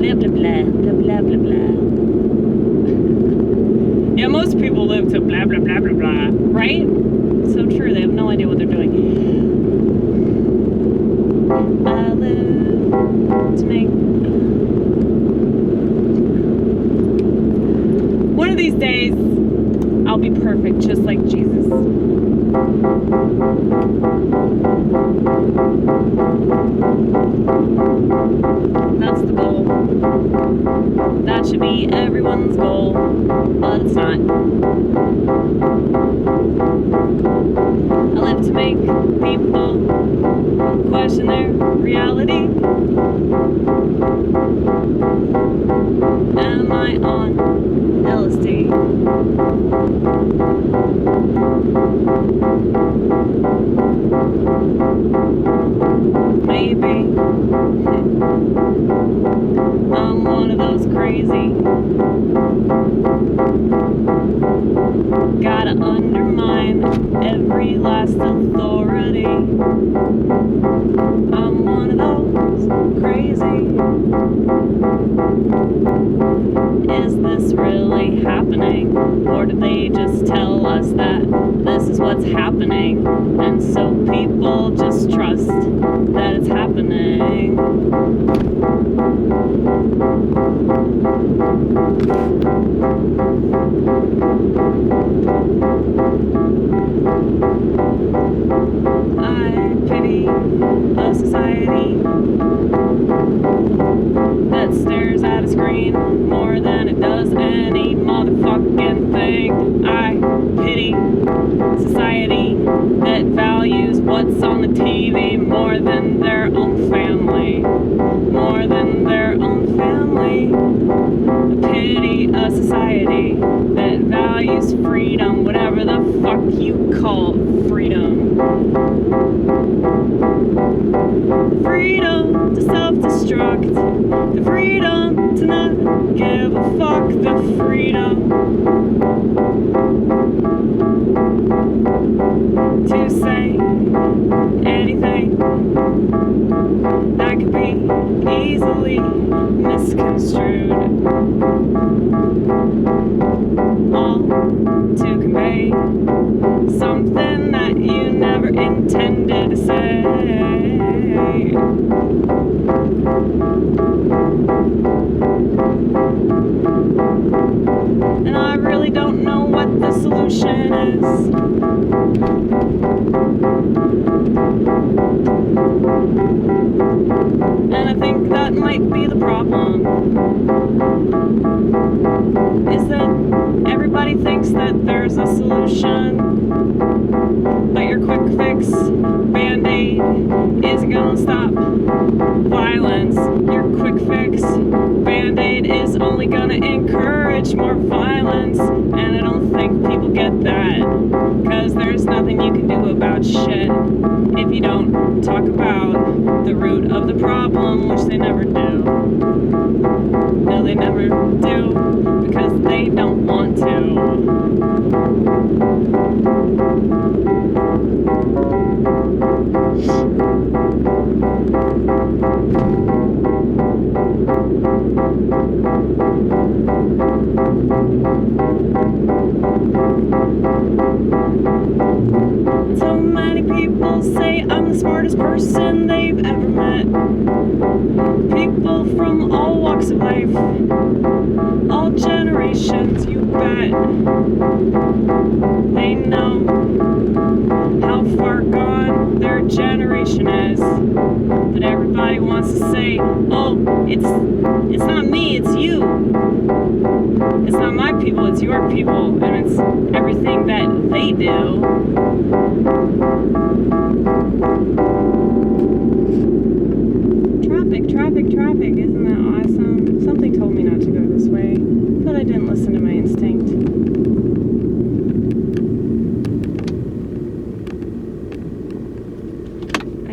Blah, blah, blah, blah, blah, blah, blah. Yeah, most people live to blah, blah, blah, blah, blah, right? So true, they have no idea what they're doing. I live to make... One of these days, I'll be perfect, just like Jesus. That's the goal. That should be everyone's goal, but it's not. I live to make people question their reality. Am I on LSD? Maybe I'm one of those crazy. Gotta undermine every last authority. I'm one of those crazy. Is this really happening? Or do they just tell us that this is what's happening? And so people just trust that it's happening. I pity a society that stares at a screen more than it does any motherfucking thing. I pity society that values what's on the TV more than their own family. More than their own family. I pity a society that values freedom, whatever the fuck you call freedom. Freedom to self-destruct. The freedom to not give a fuck. The freedom to say anything that could be easily misconstrued. All to convey something that you never intended to say. And I really don't know what the solution is. And I think that might be the problem. Is that everybody thinks that there's a solution, but your quick fix band-aid isn't gonna stop violence. Your quick fix band-aid is only gonna encourage more violence, and I don't think people get that, because there's nothing you can do about shit if you don't talk about the root of the problem, which they never do. No, they never do, because they don't want to. So many people say I'm the smartest person they've ever met. People from all walks of life, all generations, you bet. They know how far gone their generation is. But everybody wants to say, oh, it's not me, it's you. It's not my people, it's your people, and it's everything that they do. Traffic, isn't that awesome? Something told me not to go this way, but I didn't listen to my instinct.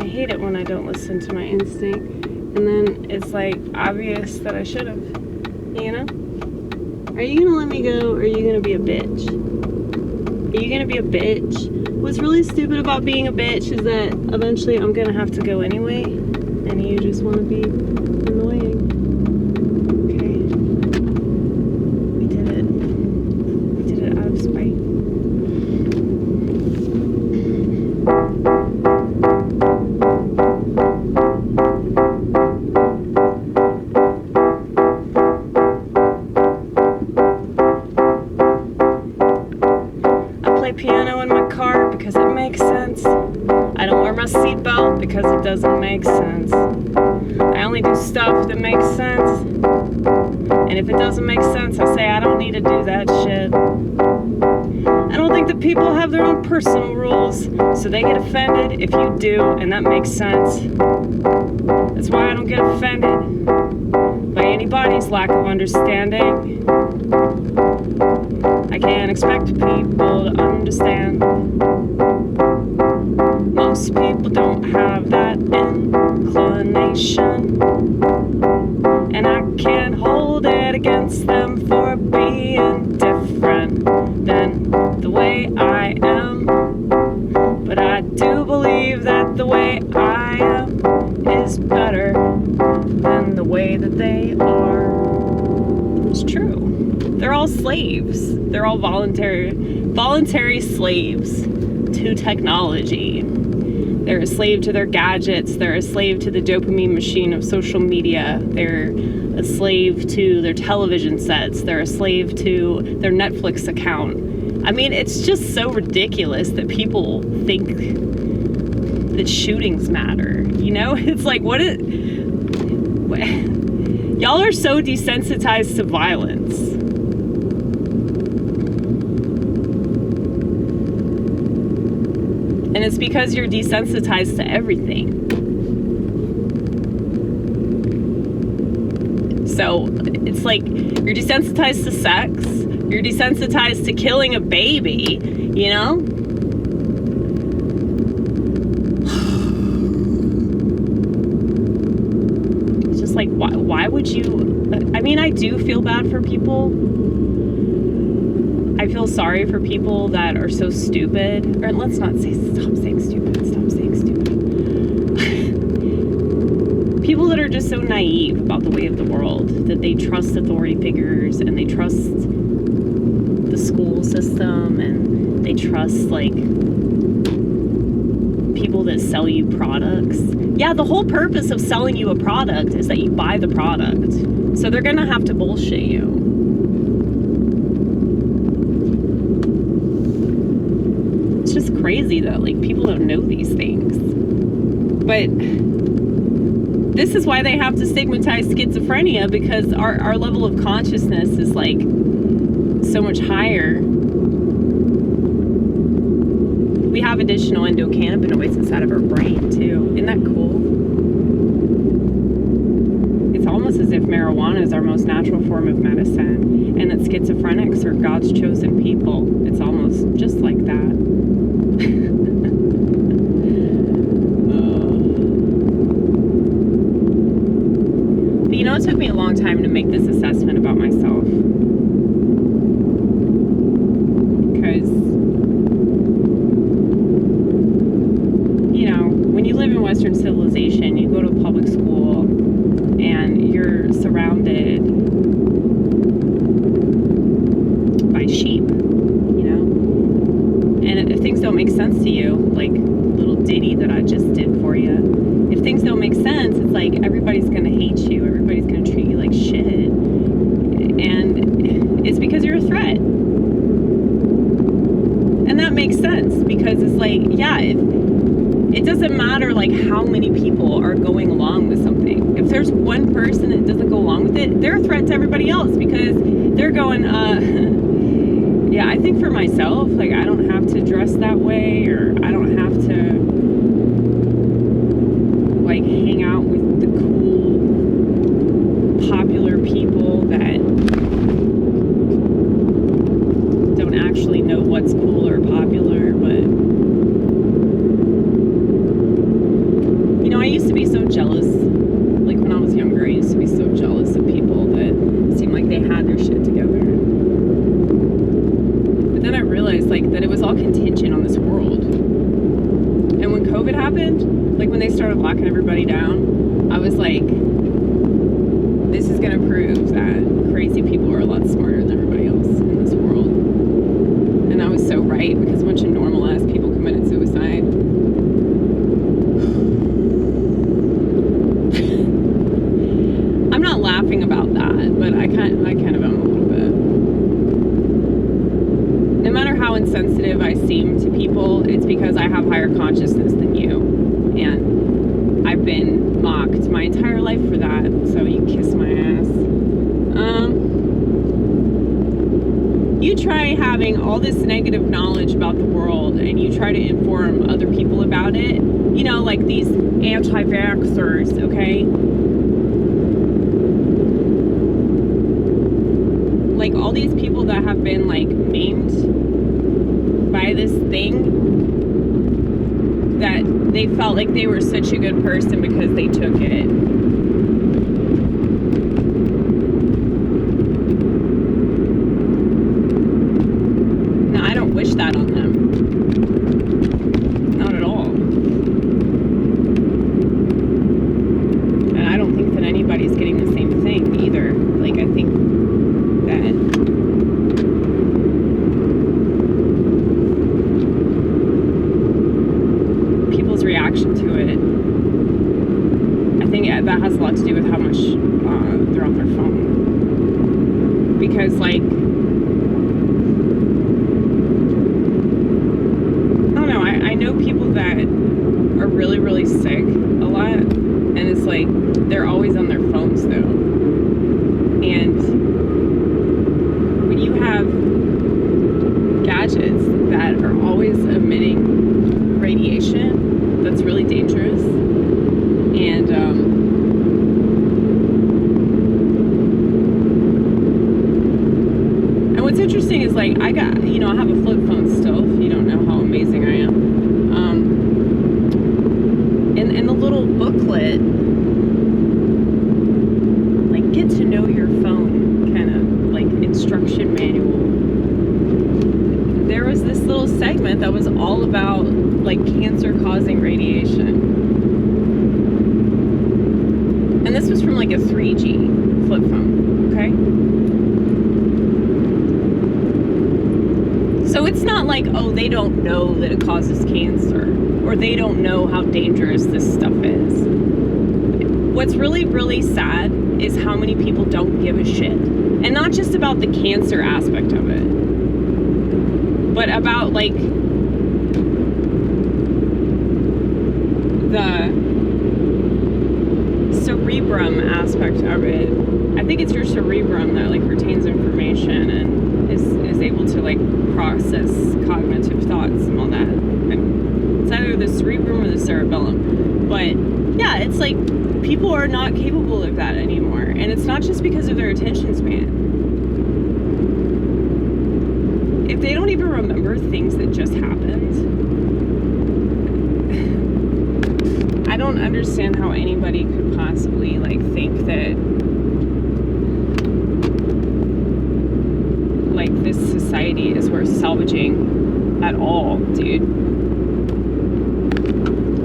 I hate it when I don't listen to my instinct, and then it's like obvious that I should have, you know? Are you gonna let me go, or are you gonna be a bitch? Are you gonna be a bitch? What's really stupid about being a bitch is that eventually I'm gonna have to go anyway, and you just wanna be annoying. because it doesn't make sense. I only do stuff that makes sense. And if it doesn't make sense, I say I don't need to do that shit. I don't think that people have their own personal rules, so they get offended if you do, and that makes sense. That's why I don't get offended by anybody's lack of understanding. I can't expect people to understand. Most people don't have that inclination, and I can't hold it against them for being different than the way I am. But I do believe that the way I am is better than the way that they are. It's true. They're all slaves. They're all voluntary slaves to technology. They're a slave to their gadgets. They're a slave to the dopamine machine of social media. They're a slave to their television sets. They're a slave to their Netflix account. I mean, it's just so ridiculous that people think that shootings matter. You know, it's like, y'all are so desensitized to violence. And it's because you're desensitized to everything. So it's like you're desensitized to sex, you're desensitized to killing a baby, you know? It's just like, why would you? I mean, I do feel bad for people. I feel sorry for people that are so stupid. Or let's not say, stop saying stupid. People that are just so naive about the way of the world, that they trust authority figures and they trust the school system and they trust, like, people that sell you products. Yeah, the whole purpose of selling you a product is that you buy the product. So they're gonna have to bullshit you. It's just crazy that, like, people don't know these things. But this is why they have to stigmatize schizophrenia, because our level of consciousness is, like, so much higher. We have additional endocannabinoids inside of our brain too. Isn't that cool? It's almost as if marijuana is our most natural form of medicine, and that schizophrenics are God's chosen people. It's almost just like that. But you know, it took me a long time to make this assessment about myself. Because, you know, when you live in Western civilization, you go to a public school and you're surrounded by sheep, you know? And if things don't make sense to you, like little ditty that I just did for you, if things don't make sense, it's like everybody's gonna hate you, everybody's gonna treat you like shit. And it's because you're a threat. And that makes sense, because it's like, yeah, it doesn't matter, like, how many people are going along with something. If there's one person that doesn't go along with it, they're a threat to everybody else, because they're going, yeah, I think for myself, like, I don't have to dress that way, or I don't have to, like, hang out with the cool, popular people that don't actually know what's cool or popular. But, you know, I used to be so jealous. Like, when I was younger, I used to be so jealous of people that seemed like they had their shit together. But then I realized, like, that it was all contingent on this world. And when COVID happened, like, when they started locking everybody down, I was like, this is gonna prove that crazy people are a lot smarter than everybody else in this world. And I was so right, because a bunch of normal ass people committed suicide. I'm not laughing about that, but I kind of am a little bit. No matter how insensitive I seem to people, it's because I have higher consciousness than you. And I've been mocked my entire life for that, so you kiss my ass. You try having all this negative knowledge about the world and you try to inform other people about it, you know, like these anti-vaxxers, okay? Like all these people that have been like maimed by this thing, that they felt like they were such a good person because they took it. Now, I don't wish that on them. Not at all. And I don't think that anybody's getting the same thing either. Like, I think that people's reaction to it, I think that has a lot to do with how much they're on their phone. Because, like, I know people that are really, really sick a lot, and it's like they're always on their phones though. And when you have gadgets that are always emitting radiation, that's really dangerous. And what's interesting is, like, I have a flip phone still, if you don't know how amazing I am. And the little booklet, like, get to know your phone kind of like instruction manual, there was this little segment that was all about like cancer causing radiation. And this was from like a 3G flip phone, okay? So it's not like, oh, they don't know that it causes cancer, or they don't know how dangerous this stuff is. What's really, really sad is how many people don't give a shit. And not just about the cancer aspect of it, but about like the cerebrum aspect of it. I think it's your cerebrum that like retains information and is able to like process cognitive thoughts and all that. And it's either the cerebrum or the cerebellum. But yeah, it's like people are not capable of that anymore. And it's not just because of their attention span. If they don't even remember things that just happened, I don't understand how anybody could possibly like think that like this society is worth salvaging at all, dude.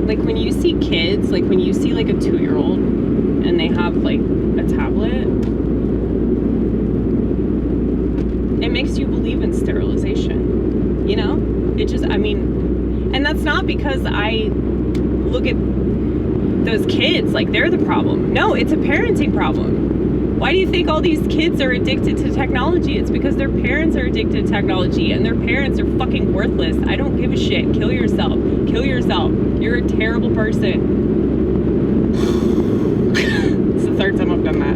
Like when you see kids, like when you see like a 2-year-old and they have like a tablet, it makes you believe in sterilization, you know? It just, I mean, and that's not because I look at those kids like they're the problem. No, it's a parenting problem. Why do you think all these kids are addicted to technology? It's because their parents are addicted to technology and their parents are fucking worthless. I don't give a shit. Kill yourself. Kill yourself. You're a terrible person. It's the third time I've done that.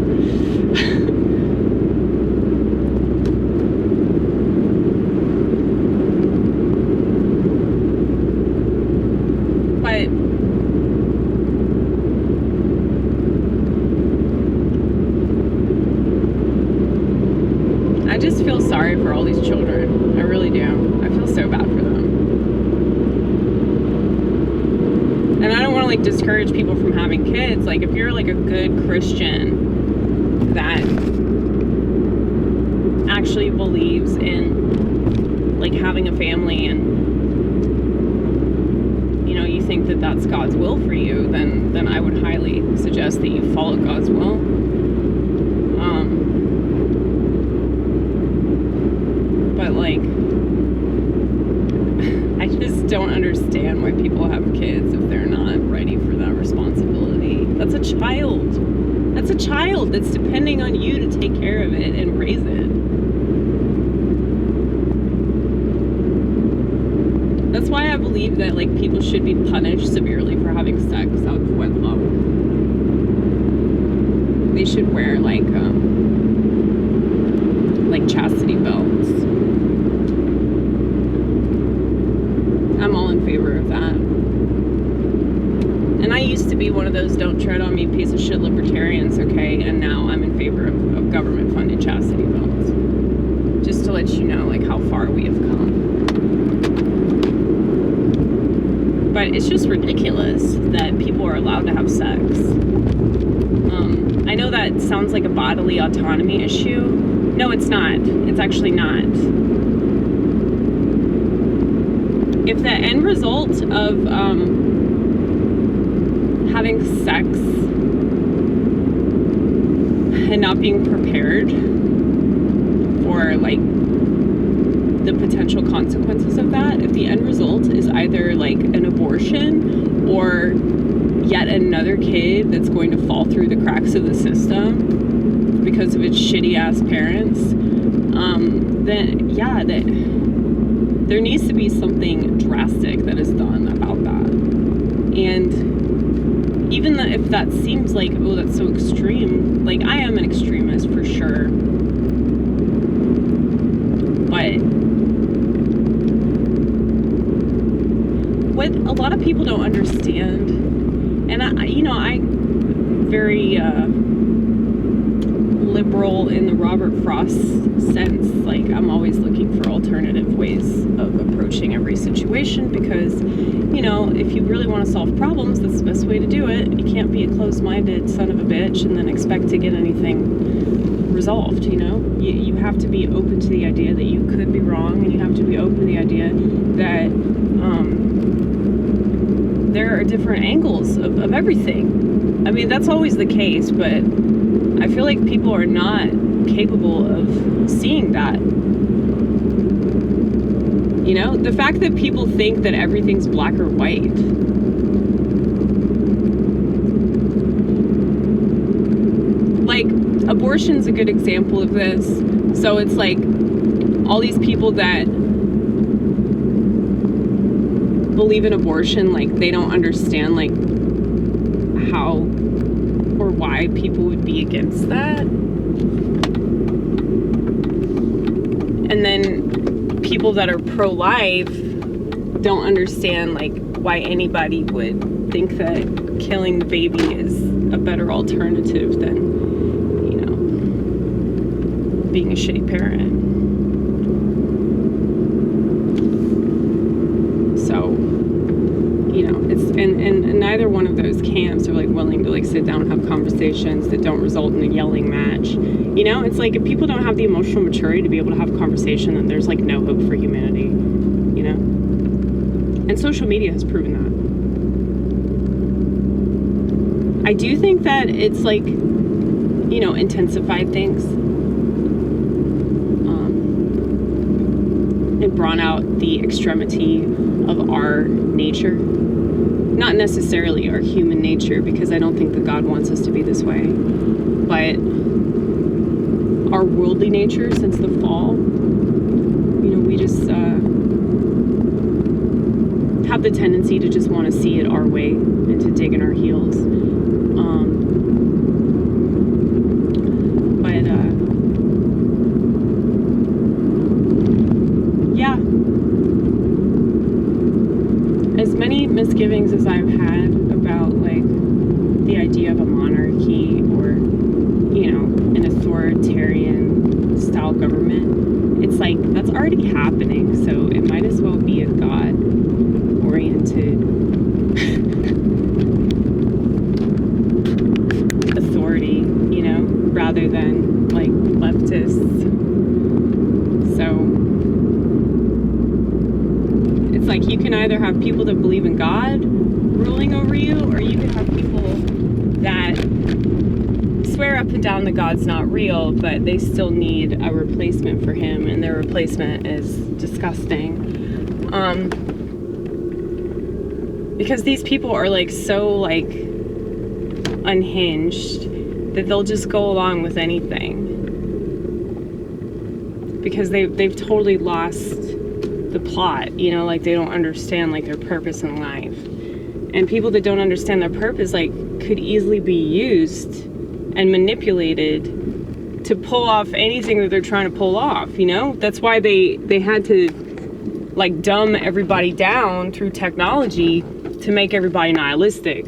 I just feel sorry for all these children. I really do. I feel so bad for them. And I don't want to like discourage people from having kids. Like if you're like a good Christian that actually believes in like having a family and you think that that's God's will for you, then I would highly suggest that you follow God's will. But like, I just don't understand why people have kids if they're not ready for that responsibility. That's a child. That's a child that's depending on you to take care of it and raise it. That's why I believe that like people should be punished severely for having sex out of wedlock. wear like chastity belts. I'm all in favor of that. And I used to be one of those don't tread on me piece of shit libertarians, okay? And now I'm in favor of government funded chastity belts. Just to let you know like how far we have come. But it's just ridiculous that people are allowed to have sex. I know that sounds like a bodily autonomy issue. No, it's not. It's actually not. If the end result of having sex and not being prepared for like the potential consequences of that, if the end result is either like an abortion or yet another kid that's going to fall through the cracks of the system because of its shitty ass parents, then yeah, there needs to be something drastic that is done about that. And even if that seems like, oh, that's so extreme, like I am an extremist for sure, but what a lot of people don't understand, and I'm very liberal in the Robert Frost sense. Like I'm always looking for alternative ways of approaching every situation because, you know, if you really want to solve problems, that's the best way to do it. You can't be a closed-minded son of a bitch and then expect to get anything resolved, you know? You have to be open to the idea that you could be wrong, and you have to be open to the idea that there are different angles of everything. I mean, that's always the case, but I feel like people are not capable of seeing that. You know, the fact that people think that everything's black or white. Like, abortion's a good example of this. So it's like all these people that believe in abortion, like they don't understand like how or why people would be against that. And then people that are pro-life don't understand like why anybody would think that killing the baby is a better alternative than, you know, being a shitty parent. So, you know, it's and neither one of those camps are like willing to like sit down and have conversations that don't result in a yelling match. You know, it's like if people don't have the emotional maturity to be able to have a conversation, then there's like no hope for humanity, you know? And social media has proven that. I do think that it's like, you know, intensified things. It brought out the extremity of our nature. Not necessarily our human nature, because I don't think that God wants us to be this way. But our worldly nature since the fall, you know, we just have the tendency to just want to see it our way and to dig in our heels. Yeah. As many misgivings as I've had about like the idea of a monarchy or, you know, an authoritarian style government, it's like that's already happening, so it might as well be a God oriented authority, you know, rather than like leftists. So it's like you can either have people that believe in God ruling over you, or you can have people that swear up and down that God's not real, but they still need a replacement for him, and their replacement is disgusting. Because these people are like so like unhinged that they'll just go along with anything. Because they've totally lost the plot, you know, like they don't understand like their purpose in life. And people that don't understand their purpose like could easily be used and manipulated to pull off anything that they're trying to pull off, you know? That's why they had to, like, dumb everybody down through technology to make everybody nihilistic.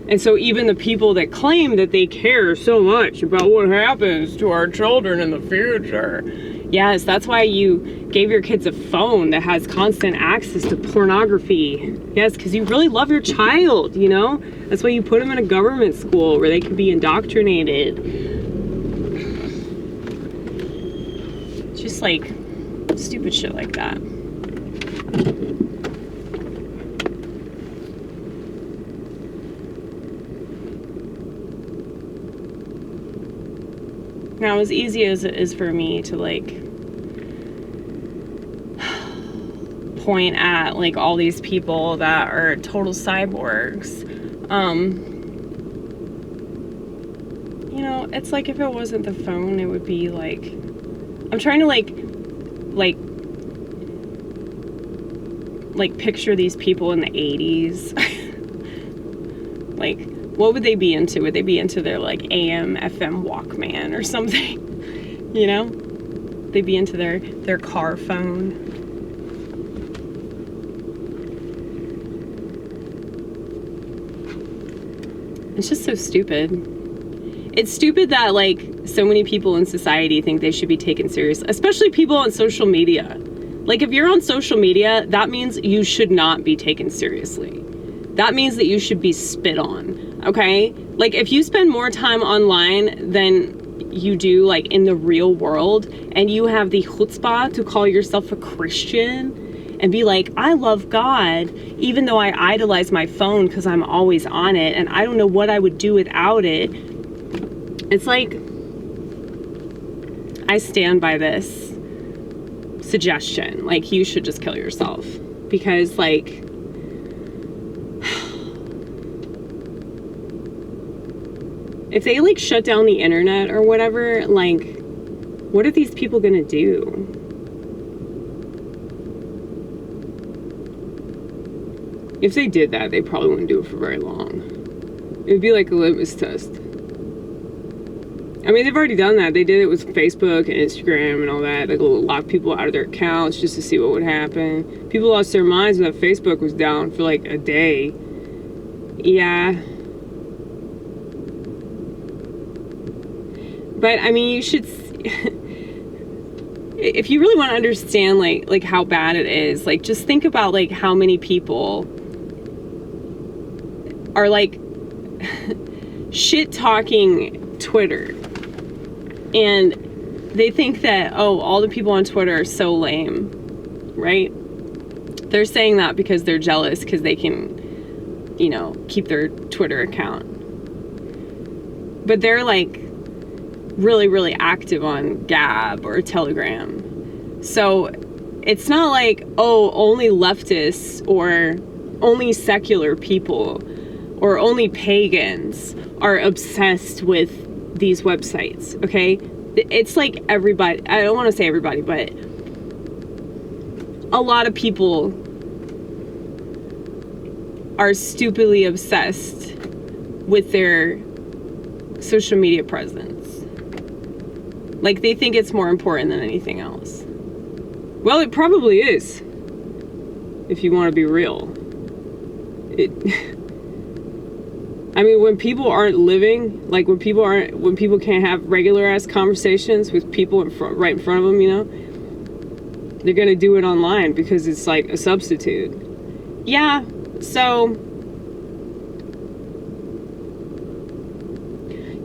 And so even the people that claim that they care so much about what happens to our children in the future, yes, that's why you gave your kids a phone that has constant access to pornography. Yes, because you really love your child, you know? That's why you put them in a government school where they can be indoctrinated. Just like stupid shit like that. Now, as easy as it is for me to, like, point at, like, all these people that are total cyborgs, you know, it's like if it wasn't the phone, it would be like, I'm trying to, like picture these people in the 80s. Like, what would they be into? Would they be into their, like, AM, FM Walkman or something? You know? They'd be into their car phone. It's just so stupid. It's stupid that, like, so many people in society think they should be taken serious, especially people on social media. Like, if you're on social media, that means you should not be taken seriously. That means that you should be spit on, okay? Like, if you spend more time online than you do, like, in the real world, and you have the chutzpah to call yourself a Christian and be like, I love God, even though I idolize my phone because I'm always on it, and I don't know what I would do without it. It's like, I stand by this suggestion. Like, you should just kill yourself. Because, like, if they, like, shut down the internet or whatever, like, what are these people gonna do? If they did that, they probably wouldn't do it for very long. It would be like a litmus test. I mean, they've already done that. They did it with Facebook and Instagram and all that. Like, lock people out of their accounts just to see what would happen. People lost their minds when Facebook was down for, like, a day. Yeah. But, I mean, you should... if you really want to understand, like how bad it is, like, just think about, like, how many people are, like, shit-talking Twitter. And they think that, oh, all the people on Twitter are so lame, right? They're saying that because they're jealous because they can, you know, keep their Twitter account. But they're, like, really, really active on Gab or Telegram. So it's not like, oh, only leftists or only secular people or only pagans are obsessed with these websites, okay? It's like everybody, I don't want to say everybody, but a lot of people are stupidly obsessed with their social media presence. Like, they think it's more important than anything else. Well, it probably is, if you want to be real. I mean, when people aren't living, like, when people can't have regular ass conversations with people right in front of them, you know, they're gonna do it online because it's like a substitute. Yeah, so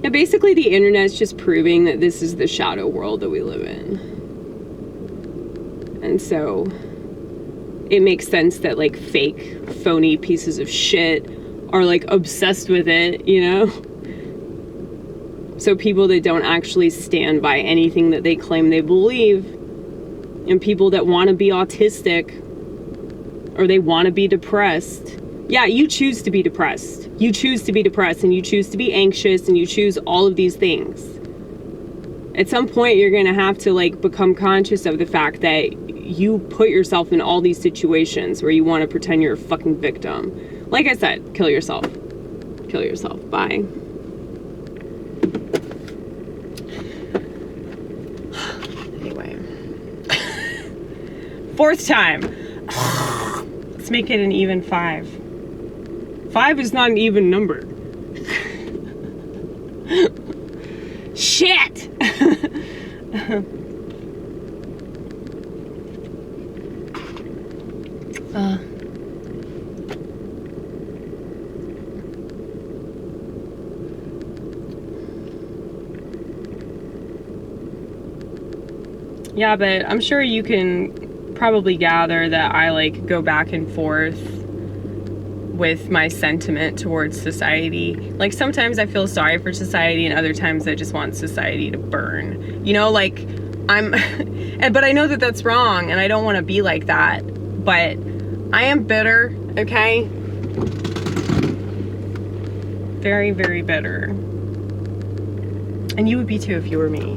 yeah, basically the internet's just proving that this is the shadow world that we live in. And so it makes sense that, like, fake, phony pieces of shit are, like, obsessed with it, you know? So people that don't actually stand by anything that they claim they believe, and people that want to be autistic, or they want to be depressed. Yeah, you choose to be depressed. You choose to be depressed, and you choose to be anxious, and you choose all of these things. At some point, you're going to have to, like, become conscious of the fact that you put yourself in all these situations where you want to pretend you're a fucking victim. Like I said, kill yourself. Kill yourself. Bye. Fourth time. Let's make it an even 5. 5 is not an even number. Shit! Yeah, but I'm sure you can probably gather that I like go back and forth with my sentiment towards society. Like sometimes I feel sorry for society and other times I just want society to burn. You know, like but I know that that's wrong and I don't want to be like that, but I am bitter, okay? Very, very bitter. And you would be too if you were me.